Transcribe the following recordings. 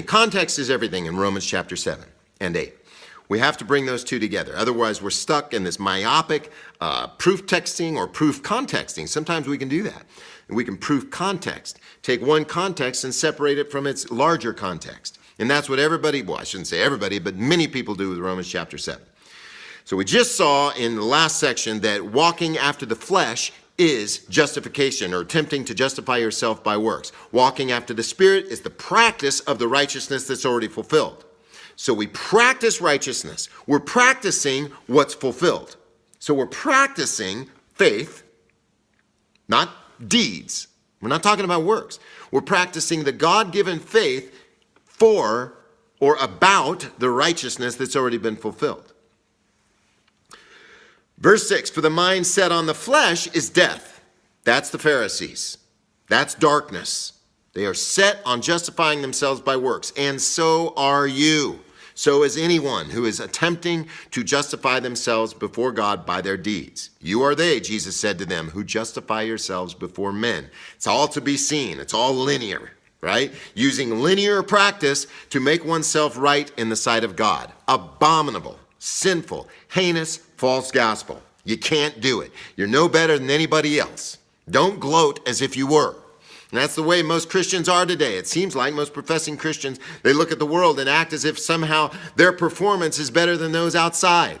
Context is everything in Romans chapter 7 and 8. We have to bring those two together. Otherwise, we're stuck in this myopic proof texting or proof contexting. Sometimes we can do that. We can proof context. Take one context and separate it from its larger context. And that's what everybody, well, I shouldn't say everybody, but many people do with Romans chapter 7. So we just saw in the last section that walking after the flesh is justification, or attempting to justify yourself by works. Walking after the Spirit is the practice of the righteousness that's already fulfilled. So we practice righteousness. We're practicing what's fulfilled. So we're practicing faith, not deeds. We're not talking about works. We're practicing the God-given faith for or about the righteousness that's already been fulfilled. Verse 6, for the mind set on the flesh is death. That's the Pharisees. That's darkness. They are set on justifying themselves by works, and so are you. So is anyone who is attempting to justify themselves before God by their deeds. You are they, Jesus said to them, who justify yourselves before men. It's all to be seen. It's all linear, right? Using linear practice to make oneself right in the sight of God. Abominable, sinful, heinous, false gospel. You can't do it. You're no better than anybody else. Don't gloat as if you were. And that's the way most Christians are today. It seems like most professing Christians, they look at the world and act as if somehow their performance is better than those outside,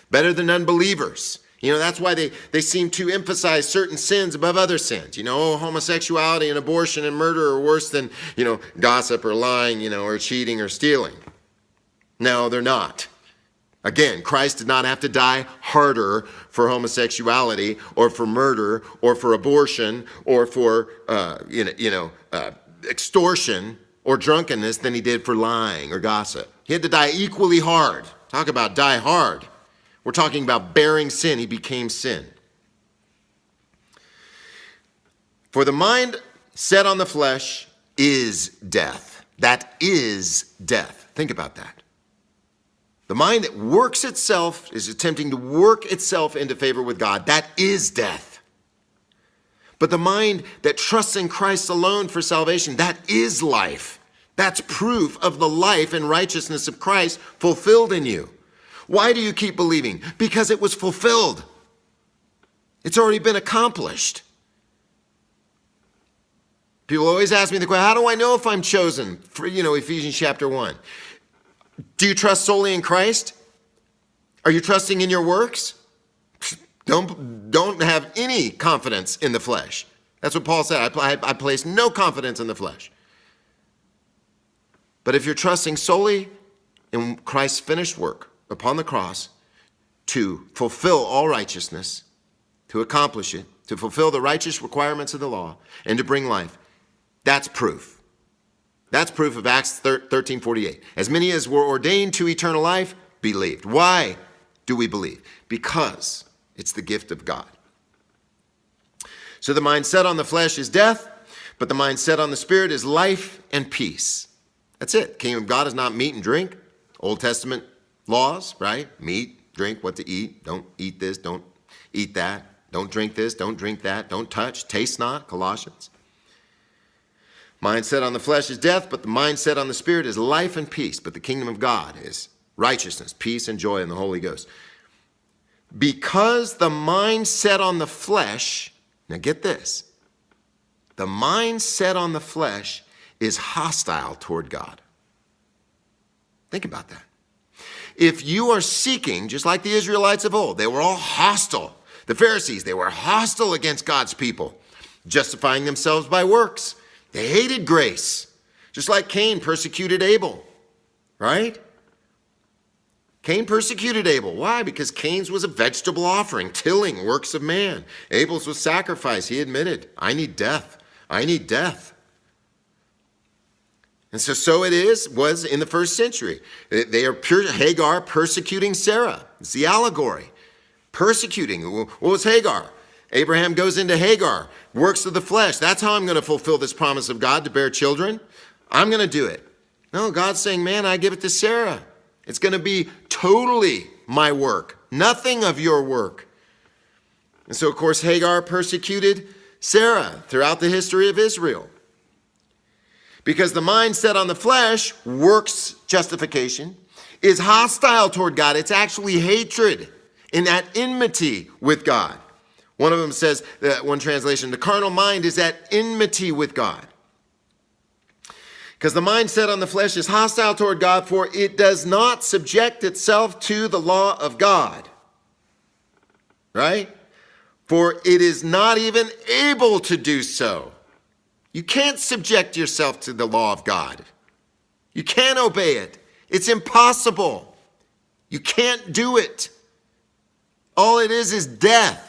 better than unbelievers. That's why they seem to emphasize certain sins above other sins. Homosexuality and abortion and murder are worse than, gossip or lying, or cheating or stealing. No, they're not. Again, Christ did not have to die harder for homosexuality or for murder or for abortion or for, extortion or drunkenness than he did for lying or gossip. He had to die equally hard. Talk about die hard. We're talking about bearing sin. He became sin. For the mind set on the flesh is death. That is death. Think about that. The mind that works itself, is attempting to work itself into favor with God, that is death. But the mind that trusts in Christ alone for salvation, that is life. That's proof of the life and righteousness of Christ fulfilled in you. Why do you keep believing? Because it was fulfilled. It's already been accomplished. People always ask me the question, how do I know if I'm chosen? For, Ephesians chapter 1. Do you trust solely in Christ? Are you trusting in your works? Don't have any confidence in the flesh. That's what Paul said. I place no confidence in the flesh. But if you're trusting solely in Christ's finished work upon the cross to fulfill all righteousness, to accomplish it, to fulfill the righteous requirements of the law, and to bring life, that's proof. That's proof of Acts 13:48. As many as were ordained to eternal life believed. Why do we believe? Because it's the gift of God. So the mind set on the flesh is death, but the mind set on the Spirit is life and peace. That's it. The kingdom of God is not meat and drink. Old Testament laws, right? Meat, drink, what to eat. Don't eat this, don't eat that. Don't drink this, don't drink that. Don't touch, taste not, Colossians. Mind set on the flesh is death, but the mind set on the Spirit is life and peace. But the kingdom of God is righteousness, peace, and joy in the Holy Ghost. Because the mind set on the flesh, now get this, the mind set on the flesh is hostile toward God. Think about that. If you are seeking, just like the Israelites of old, they were all hostile. The Pharisees, they were hostile against God's people, justifying themselves by works. They hated grace, just like Cain persecuted Abel, right? Cain persecuted Abel. Why? Because Cain's was a vegetable offering, tilling, works of man. Abel's was sacrifice. He admitted, I need death. I need death. And so was in the first century. They are Hagar persecuting Sarah. It's the allegory. Persecuting. What was Hagar? Abraham goes into Hagar, works of the flesh. That's how I'm going to fulfill this promise of God to bear children. I'm going to do it. No, God's saying, man, I give it to Sarah. It's going to be totally my work, nothing of your work. And so, of course, Hagar persecuted Sarah throughout the history of Israel. Because the mind set on the flesh, works justification, is hostile toward God. It's actually hatred and at enmity with God. One of them says, that one translation, the carnal mind is at enmity with God. Because the mind set on the flesh is hostile toward God, for it does not subject itself to the law of God. Right? For it is not even able to do so. You can't subject yourself to the law of God. You can't obey it. It's impossible. You can't do it. All it is death.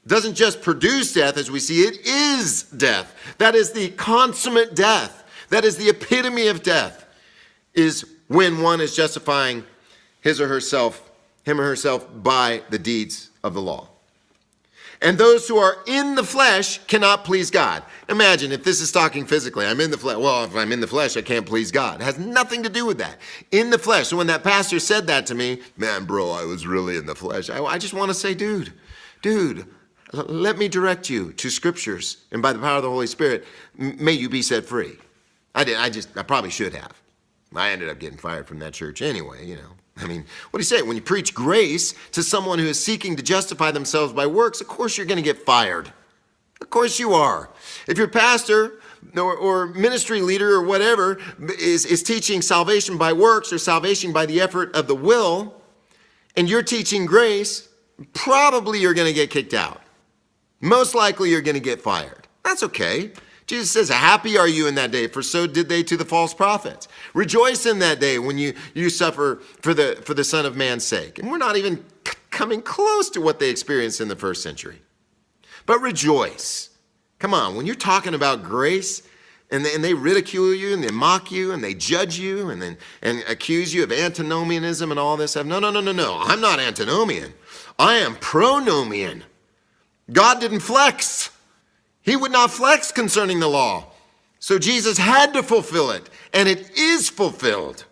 It doesn't just produce death as we see it, is death. That is the consummate death. That is the epitome of death, is when one is justifying him or herself by the deeds of the law. And those who are in the flesh cannot please God. Imagine if this is talking physically. I'm in the flesh. Well, if I'm in the flesh, I can't please God. It has nothing to do with that. In the flesh. So when that pastor said that to me, man, bro, I was really in the flesh. I just want to say, dude, let me direct you to scriptures. And by the power of the Holy Spirit, may you be set free. I probably should have. I ended up getting fired from that church anyway, you know. I mean, what do you say? When you preach grace to someone who is seeking to justify themselves by works, of course you're going to get fired. Of course you are. If your pastor or ministry leader or whatever is teaching salvation by works or salvation by the effort of the will, and you're teaching grace, probably you're going to get kicked out. Most likely you're going to get fired. That's okay. Jesus says, happy are you in that day, for so did they to the false prophets. Rejoice in that day when you suffer for the Son of Man's sake. And we're not even coming close to what they experienced in the first century. But rejoice. Come on, when you're talking about grace and they ridicule you and they mock you and they judge you and accuse you of antinomianism and all this stuff. No. I'm not antinomian. I am pronomian. God didn't flex. He would not flex concerning the law. So Jesus had to fulfill it, and it is fulfilled.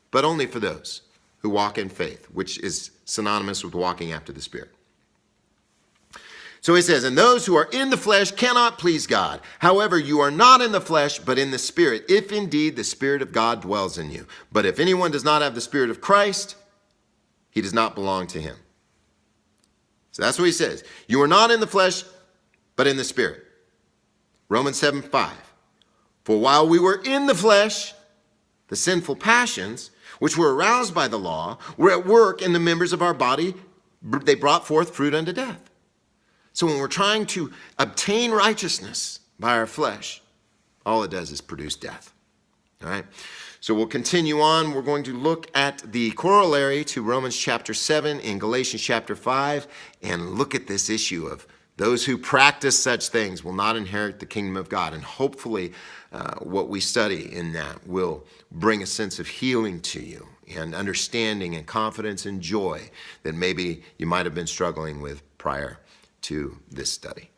But only for those who walk in faith, which is synonymous with walking after the Spirit. So he says, and those who are in the flesh cannot please God. However, you are not in the flesh, but in the Spirit, if indeed the Spirit of God dwells in you. But if anyone does not have the Spirit of Christ, he does not belong to him. So that's what he says. You are not in the flesh, but in the Spirit. Romans 7:5. For while we were in the flesh, the sinful passions, which were aroused by the law, were at work in the members of our body. They brought forth fruit unto death. So when we're trying to obtain righteousness by our flesh, all it does is produce death. All right? So we'll continue on. We're going to look at the corollary to Romans chapter 7 in Galatians chapter 5 and look at this issue of those who practice such things will not inherit the kingdom of God. And hopefully what we study in that will bring a sense of healing to you and understanding and confidence and joy that maybe you might have been struggling with prior to this study.